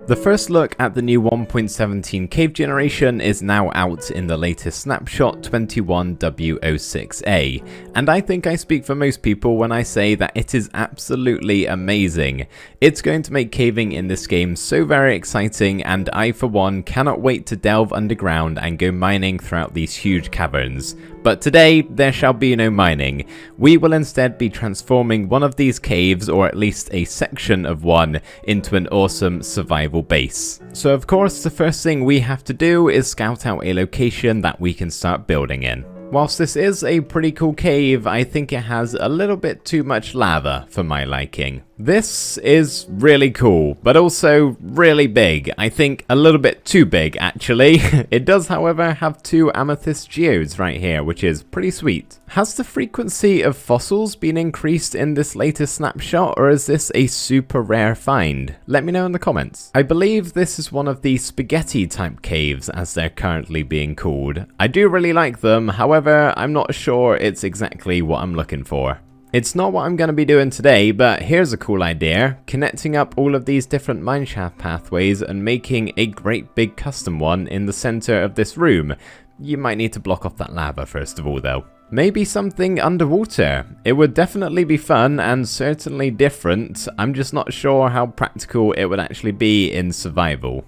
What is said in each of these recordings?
The first look at the new 1.17 cave generation is now out in the latest snapshot 21W06A, and I think I speak for most people when I say that it is absolutely amazing. It's going to make caving in this game so very exciting, and I for one cannot wait to delve underground and go mining throughout these huge caverns. But today, there shall be no mining. We will instead be transforming one of these caves, or at least a section of one, into an awesome survival base. So of course, the first thing we have to do is scout out a location that we can start building in. Whilst this is a pretty cool cave, I think it has a little bit too much lava for my liking. This is really cool, but also really big. I think a little bit too big, actually. It does, however, have two amethyst geodes right here, which is pretty sweet. Has the frequency of fossils been increased in this latest snapshot, or is this a super rare find? Let me know in the comments. I believe this is one of the spaghetti type caves, as they're currently being called. I do really like them, however, I'm not sure it's exactly what I'm looking for. It's not what I'm going to be doing today, but here's a cool idea, connecting up all of these different mineshaft pathways and making a great big custom one in the center of this room. You might need to block off that lava first of all though. Maybe something underwater. It would definitely be fun and certainly different. I'm just not sure how practical it would actually be in survival.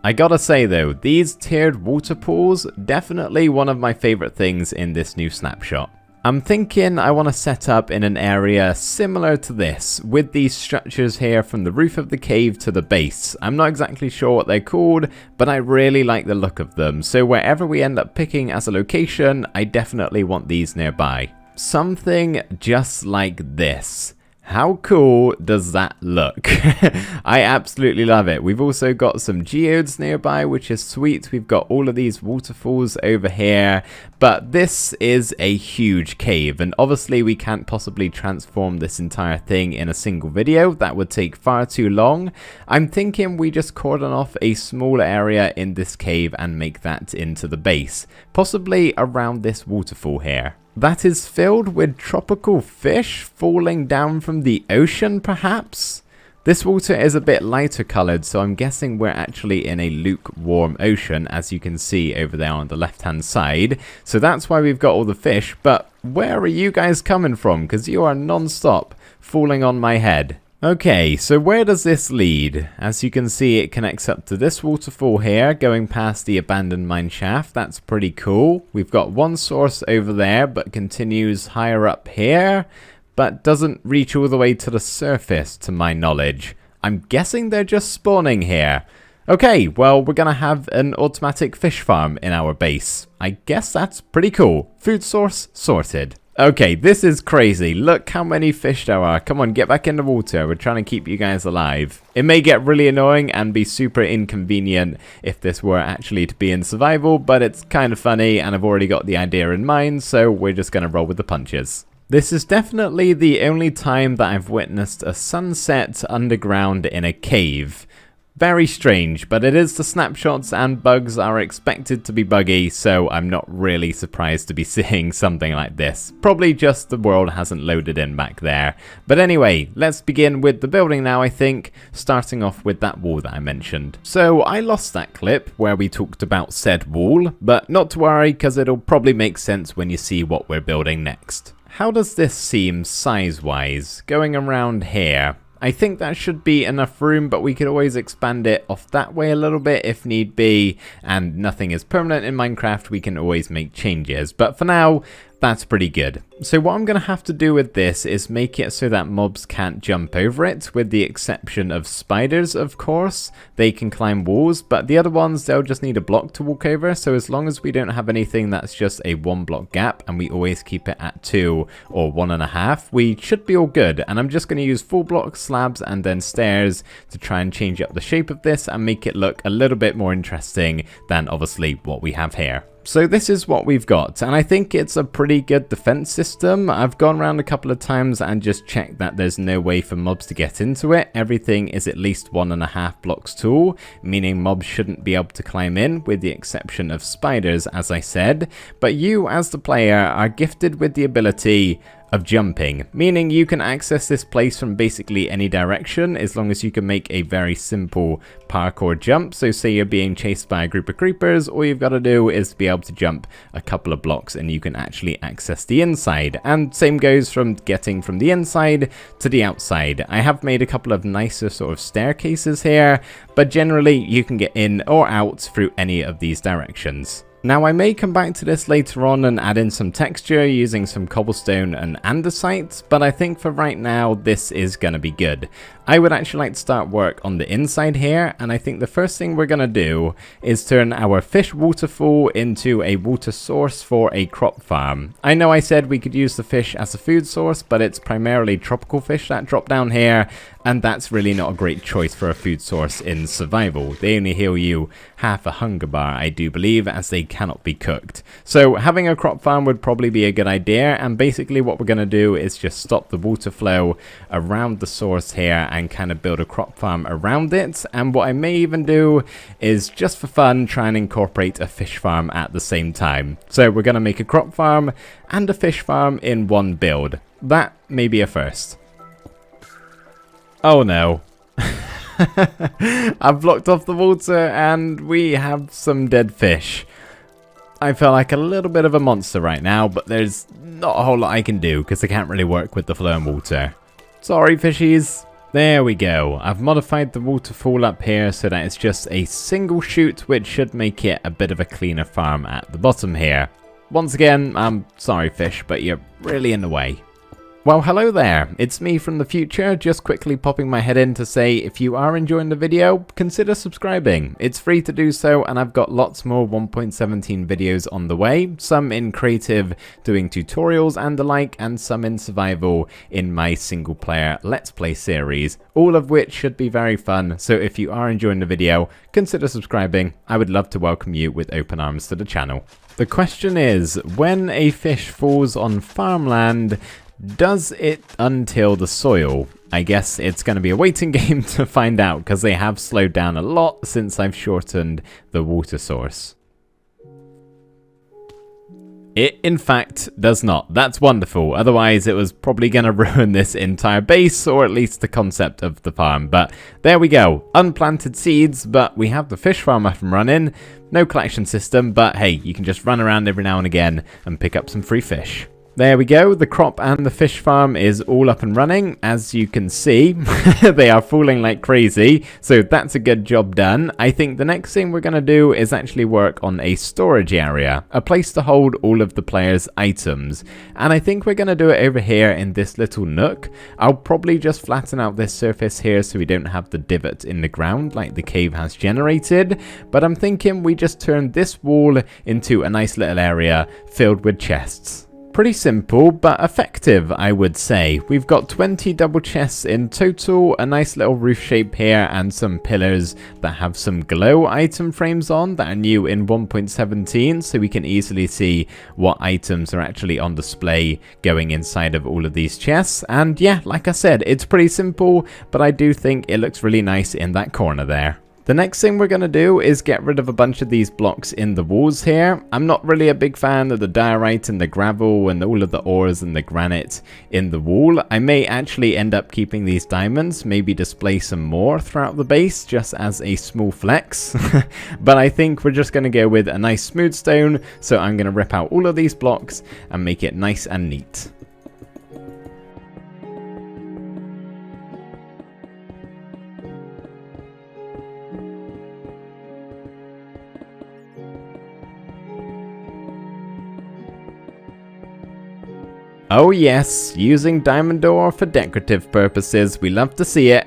I gotta say though, these tiered water pools, definitely one of my favorite things in this new snapshot. I'm thinking I want to set up in an area similar to this, with these structures here from the roof of the cave to the base. I'm not exactly sure what they're called, but I really like the look of them, so wherever we end up picking as a location, I definitely want these nearby. Something just like this. How cool does that look? I absolutely love it. We've also got some geodes nearby, which is sweet. We've got all of these waterfalls over here, but this is a huge cave, and obviously we can't possibly transform this entire thing in a single video. That would take far too long. I'm thinking we just cordon off a smaller area in this cave and make that into the base, possibly around this waterfall here. That is filled with tropical fish falling down from the ocean, perhaps? This water is a bit lighter colored, so I'm guessing we're actually in a lukewarm ocean, as you can see over there on the left-hand side. So that's why we've got all the fish, but where are you guys coming from? Because you are non-stop falling on my head. Okay, so where does this lead? As you can see, it connects up to this waterfall here, going past the abandoned mine shaft. That's pretty cool. We've got one source over there, but continues higher up here, but doesn't reach all the way to the surface, to my knowledge. I'm guessing they're just spawning here. Okay, well, we're gonna have an automatic fish farm in our base. I guess that's pretty cool. Food source sorted. Okay, this is crazy. Look how many fish there are. Come on, get back in the water. We're trying to keep you guys alive. It may get really annoying and be super inconvenient if this were actually to be in survival, but it's kind of funny and I've already got the idea in mind, so we're just going to roll with the punches. This is definitely the only time that I've witnessed a sunset underground in a cave. Very strange, but it is the snapshots and bugs are expected to be buggy, so I'm not really surprised to be seeing something like this. Probably just the world hasn't loaded in back there. But anyway, let's begin with the building now, I think, starting off with that wall that I mentioned. So I lost that clip where we talked about said wall, but not to worry because it'll probably make sense when you see what we're building next. How does this seem size-wise, going around here? I think that should be enough room, but we could always expand it off that way a little bit if need be, and nothing is permanent in Minecraft, we can always make changes, but for now, that's pretty good. So what I'm going to have to do with this is make it so that mobs can't jump over it, with the exception of spiders, of course. They can climb walls, but the other ones, they'll just need a block to walk over, so as long as we don't have anything that's just a 1 block gap, and we always keep it at 2 or 1.5, we should be all good. And I'm just going to use full block slabs and then stairs to try and change up the shape of this and make it look a little bit more interesting than obviously what we have here. So this is what we've got, and I think it's a pretty good defense system. I've gone around a couple of times and just checked that there's no way for mobs to get into it. Everything is at least 1.5 blocks tall, meaning mobs shouldn't be able to climb in, with the exception of spiders, as I said. But you, as the player, are gifted with the ability of jumping, meaning you can access this place from basically any direction as long as you can make a very simple parkour jump. So say you're being chased by a group of creepers, all you've got to do is be able to jump a couple of blocks and you can actually access the inside. And same goes from getting from the inside to the outside. I have made a couple of nicer sort of staircases here, but generally you can get in or out through any of these directions. Now I may come back to this later on and add in some texture using some cobblestone and andesite, but I think for right now this is going to be good. I would actually like to start work on the inside here, and I think the first thing we're going to do is turn our fish waterfall into a water source for a crop farm. I know I said we could use the fish as a food source, but it's primarily tropical fish that drop down here, and that's really not a great choice for a food source in survival. They only heal you half a hunger bar, I do believe, as they cannot be cooked. So having a crop farm would probably be a good idea, and basically what we're going to do is just stop the water flow around the source here and kind of build a crop farm around it. And what I may even do is, just for fun, try and incorporate a fish farm at the same time. So we're going to make a crop farm and a fish farm in one build. That may be a first. Oh no. I've blocked off the water and we have some dead fish. I feel like a little bit of a monster right now, but there's not a whole lot I can do because I can't really work with the flowing water. Sorry, fishies. There we go. I've modified the waterfall up here so that it's just a single chute, which should make it a bit of a cleaner farm at the bottom here. Once again, I'm sorry fish, but you're really in the way. Well, hello there, it's me from the future, just quickly popping my head in to say if you are enjoying the video, consider subscribing. It's free to do so, and I've got lots more 1.17 videos on the way, some in creative doing tutorials and the like, and some in survival in my single player Let's Play series, all of which should be very fun. So if you are enjoying the video, consider subscribing. I would love to welcome you with open arms to the channel. The question is, when a fish falls on farmland, does it untill the soil? I guess it's going to be a waiting game to find out, because they have slowed down a lot since I've shortened the water source. It, in fact, does not. That's wonderful. Otherwise, it was probably going to ruin this entire base, or at least the concept of the farm. But there we go. Unplanted seeds, but we have the fish farm up and running. No collection system, but hey, you can just run around every now and again and pick up some free fish. There we go, the crop and the fish farm is all up and running. As you can see, they are falling like crazy, so that's a good job done. I think the next thing we're going to do is actually work on a storage area, a place to hold all of the players' items. And I think we're going to do it over here in this little nook. I'll probably just flatten out this surface here so we don't have the divot in the ground like the cave has generated. But I'm thinking we just turn this wall into a nice little area filled with chests. Pretty simple, but effective, I would say. We've got 20 double chests in total, a nice little roof shape here, and some pillars that have some glow item frames on that are new in 1.17, so we can easily see what items are actually on display going inside of all of these chests. And yeah, like I said, it's pretty simple, but I do think it looks really nice in that corner there. The next thing we're going to do is get rid of a bunch of these blocks in the walls here. I'm not really a big fan of the diorite and the gravel and all of the ores and the granite in the wall. I may actually end up keeping these diamonds, maybe display some more throughout the base just as a small flex. But I think we're just going to go with a nice smooth stone, so I'm going to rip out all of these blocks and make it nice and neat. Oh yes, using diamond ore for decorative purposes, we love to see it.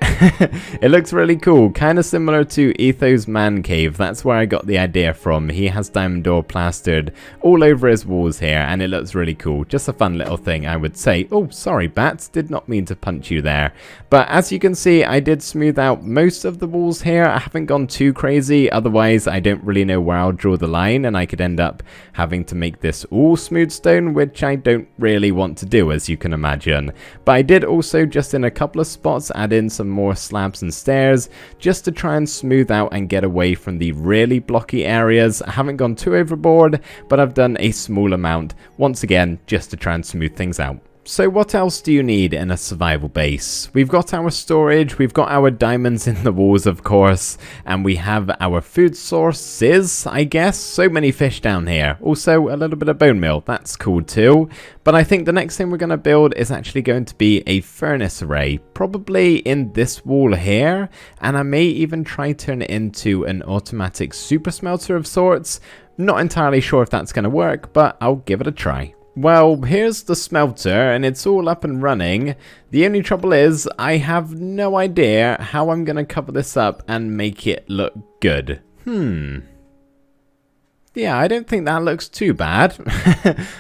It looks really cool, kind of similar to Etho's man cave. That's where I got the idea from. He has diamond ore plastered all over his walls here, and it looks really cool. Just a fun little thing, I would say. Oh, sorry bats, did not mean to punch you there. But as you can see, I did smooth out most of the walls here. I haven't gone too crazy, otherwise I don't really know where I'll draw the line, and I could end up having to make this all smooth stone, which I don't really want to do, as you can imagine. But I did also, just in a couple of spots, add in some more slabs and stairs just to try and smooth out and get away from the really blocky areas. I haven't gone too overboard, but I've done a small amount once again just to try and smooth things out. So what else do you need in a survival base? We've got our storage, we've got our diamonds in the walls of course, and we have our food sources, I guess. So many fish down here. Also a little bit of bone meal, that's cool too. But I think the next thing we're going to build is actually going to be a furnace array, probably in this wall here, and I may even try turn it into an automatic super smelter of sorts. Not entirely sure if that's going to work, but I'll give it a try. Well, here's the smelter, and it's all up and running. The only trouble is, I have no idea how I'm going to cover this up and make it look good. Yeah, I don't think that looks too bad.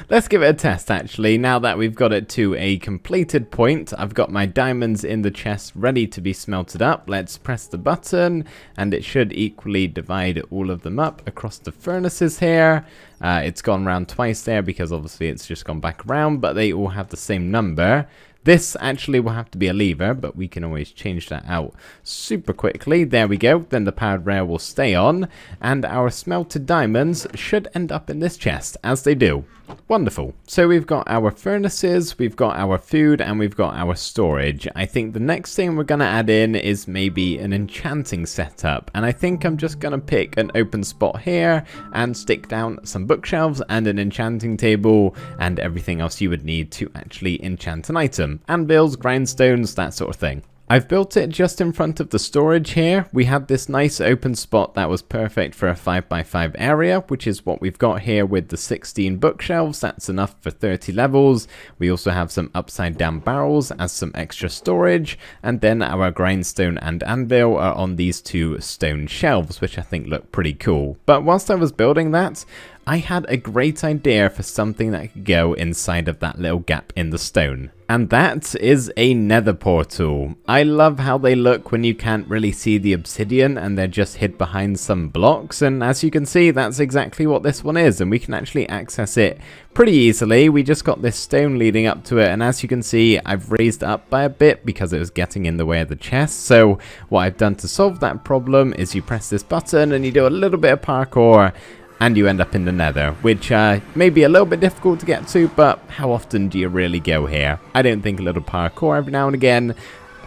Let's give it a test actually. Now that we've got it to a completed point, I've got my diamonds in the chest ready to be smelted up. Let's press the button and it should equally divide all of them up across the furnaces here. It's gone round twice there because obviously it's just gone back around, but they all have the same number. This actually will have to be a lever, but we can always change that out super quickly. There we go. Then the powered rail will stay on, and our smelted diamonds should end up in this chest, as they do. Wonderful. So we've got our furnaces, we've got our food, and we've got our storage. I think the next thing we're going to add in is maybe an enchanting setup. And I think I'm just going to pick an open spot here and stick down some bookshelves and an enchanting table and everything else you would need to actually enchant an item. Anvils, grindstones, that sort of thing. I've built it just in front of the storage here. We had this nice open spot that was perfect for a 5x5 area, which is what we've got here with the 16 bookshelves. That's enough for 30 levels. We also have some upside down barrels as some extra storage, and then our grindstone and anvil are on these two stone shelves, which I think look pretty cool. But whilst I was building that, I had a great idea for something that could go inside of that little gap in the stone. And that is a nether portal. I love how they look when you can't really see the obsidian and they're just hid behind some blocks. And as you can see, that's exactly what this one is. And we can actually access it pretty easily. We just got this stone leading up to it. And as you can see, I've raised it up by a bit because it was getting in the way of the chest. So what I've done to solve that problem is you press this button and you do a little bit of parkour, and you end up in the nether, which may be a little bit difficult to get to, but how often do you really go here? I don't think a little parkour every now and again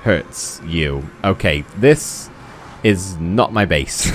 hurts you. Okay, this is not my base.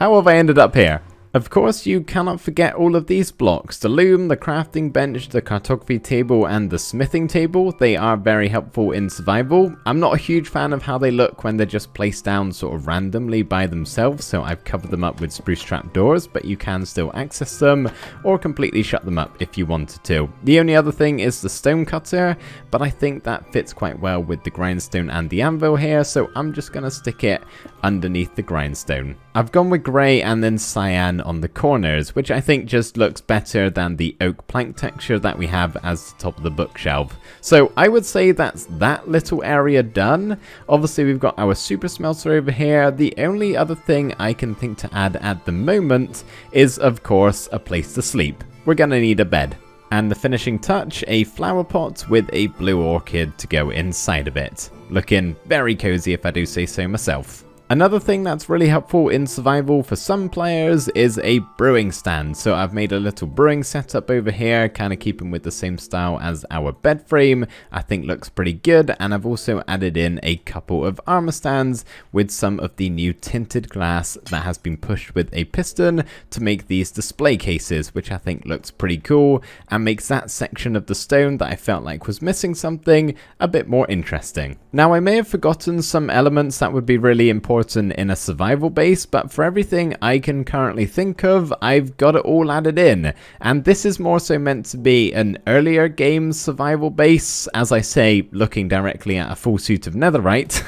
How have I ended up here? Of course, you cannot forget all of these blocks. The loom, the crafting bench, the cartography table, and the smithing table. They are very helpful in survival. I'm not a huge fan of how they look when they're just placed down sort of randomly by themselves, so I've covered them up with spruce trap doors, but you can still access them or completely shut them up if you wanted to. The only other thing is the stone cutter, but I think that fits quite well with the grindstone and the anvil here, so I'm just going to stick it underneath the grindstone. I've gone with grey and then cyan on the corners, which I think just looks better than the oak plank texture that we have as the top of the bookshelf. So I would say that's that little area done. Obviously we've got our super smelter over here. The only other thing I can think to add at the moment is of course a place to sleep. We're gonna need a bed. And the finishing touch, a flower pot with a blue orchid to go inside of it. Looking very cozy if I do say so myself. Another thing that's really helpful in survival for some players is a brewing stand. So I've made a little brewing setup over here, kind of keeping with the same style as our bed frame. I think looks pretty good, and I've also added in a couple of armor stands with some of the new tinted glass that has been pushed with a piston to make these display cases, which I think looks pretty cool and makes that section of the stone that I felt like was missing something a bit more interesting. Now I may have forgotten some elements that would be really important in a survival base, but for everything I can currently think of, I've got it all added in. And this is more so meant to be an earlier game survival base, as I say, looking directly at a full suit of netherite.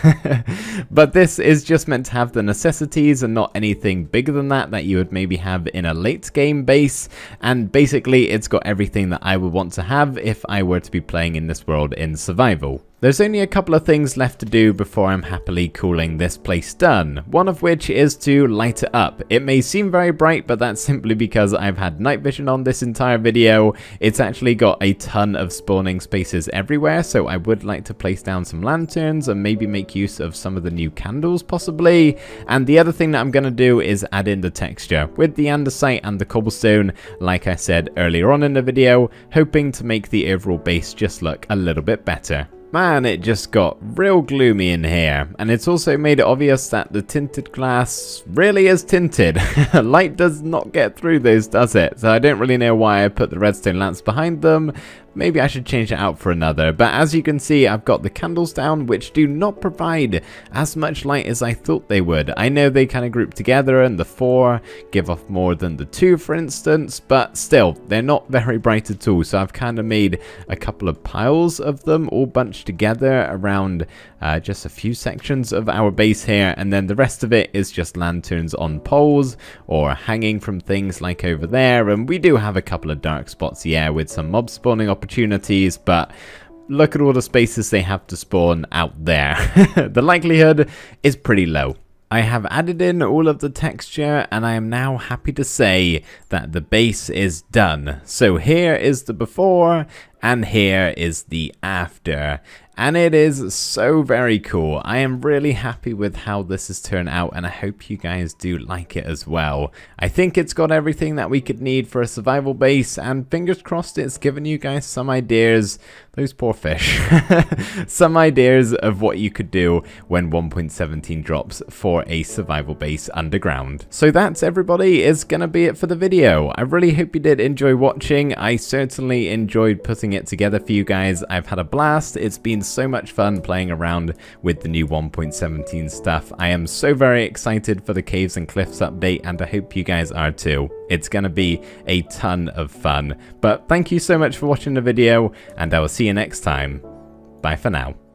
But this is just meant to have the necessities and not anything bigger than that you would maybe have in a late game base. And basically it's got everything that I would want to have if I were to be playing in this world in survival. There's only a couple of things left to do before I'm happily calling this place done, one of which is to light it up. It may seem very bright, but that's simply because I've had night vision on this entire video. It's actually got a ton of spawning spaces everywhere, so I would like to place down some lanterns and maybe make use of some of the new candles possibly. And the other thing that I'm going to do is add in the texture with the andesite and the cobblestone, like I said earlier on in the video, hoping to make the overall base just look a little bit better. Man, it just got real gloomy in here, and it's also made it obvious that the tinted glass really is tinted. Light does not get through those, does it? So I don't really know why I put the redstone lamps behind them. Maybe I should change it out for another, but as you can see, I've got the candles down, which do not provide as much light as I thought they would. I know they kind of group together and the 4 give off more than the 2, for instance, but still, they're not very bright at all. So I've kind of made a couple of piles of them all bunched together around just a few sections of our base here, and then the rest of it is just lanterns on poles or hanging from things like over there. And we do have a couple of dark spots, yeah, with some mob spawning opportunities, but look at all the spaces they have to spawn out there. The likelihood is pretty low. I have added in all of the texture, and I am now happy to say that the base is done. So here is the before and here is the after, and it is so very cool. I am really happy with how this has turned out, and I hope you guys do like it as well. I think it's got everything that we could need for a survival base, and fingers crossed it's given you guys some ideas, those poor fish, some ideas of what you could do when 1.17 drops for a survival base underground. So that's, everybody, is gonna be it for the video. I really hope you did enjoy watching. I certainly enjoyed putting it together for you guys. I've had a blast. It's been so much fun playing around with the new 1.17 stuff. I am so very excited for the Caves and Cliffs update, and I hope you guys are too. It's gonna be a ton of fun. But thank you so much for watching the video, and I will see you next time. Bye for now.